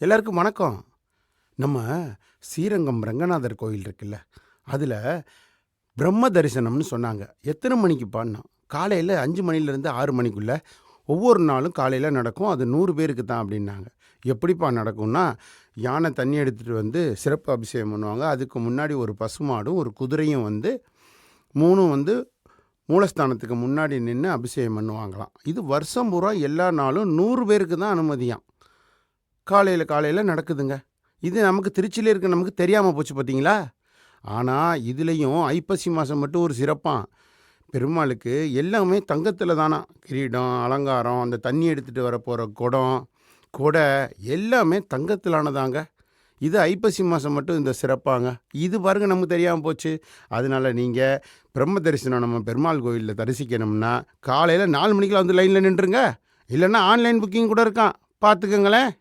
எல்லாருக்கும் வணக்கம். நம்ம ஸ்ரீரங்கம் ரங்கநாதர் கோயில் இருக்குல்ல, அதில் பிரம்ம தரிசனம்னு சொன்னாங்க. எத்தனை மணிக்குப்பான்னா, காலையில் 5 மணிலேருந்து 6 மணிக்குள்ள ஒவ்வொரு நாளும் காலையில் நடக்கும். அது 100 பேருக்கு தான் அப்படின்னாங்க. எப்படிப்பா நடக்கும்னா, யானை தண்ணி எடுத்துகிட்டு வந்து சிறப்பு அபிஷேகம் பண்ணுவாங்க. அதுக்கு முன்னாடி ஒரு பசுமாடும் ஒரு குதிரையும் வந்து 3 வந்து மூலஸ்தானத்துக்கு முன்னாடி நின்று அபிஷேகம் பண்ணுவாங்களாம். இது வருஷம் பூரா எல்லா நாளும் 100 பேருக்கு தான் அனுமதியாம். காலையில் நடக்குதுங்க. இது நமக்கு திருச்சியில இருக்க நமக்கு தெரியாமல் போச்சு பார்த்தீங்களா? ஆனால் இதுலேயும் ஐப்பசி மாதம் மட்டும் ஒரு சிறப்பாம். பெருமாளுக்கு எல்லாமே தங்கத்தில் தானா. கிரீடம், அலங்காரம், அந்த தண்ணி எடுத்துகிட்டு வரப்போகிற குடம், கொடை எல்லாமே தங்கத்திலானதாங்க. இது ஐப்பசி மாதம் மட்டும் இந்த சிறப்பாங்க. இது பாருங்க நமக்கு தெரியாமல் போச்சு. அதனால நீங்கள் பிரம்ம தரிசனம் நம்ம பெருமாள் கோயிலில் தரிசிக்கணும்னா காலையில் 4 மணிக்கெலாம் வந்து லைனில் நின்றுங்க. இல்லைன்னா ஆன்லைன் புக்கிங் கூட இருக்கான், பார்த்துக்கங்களேன்.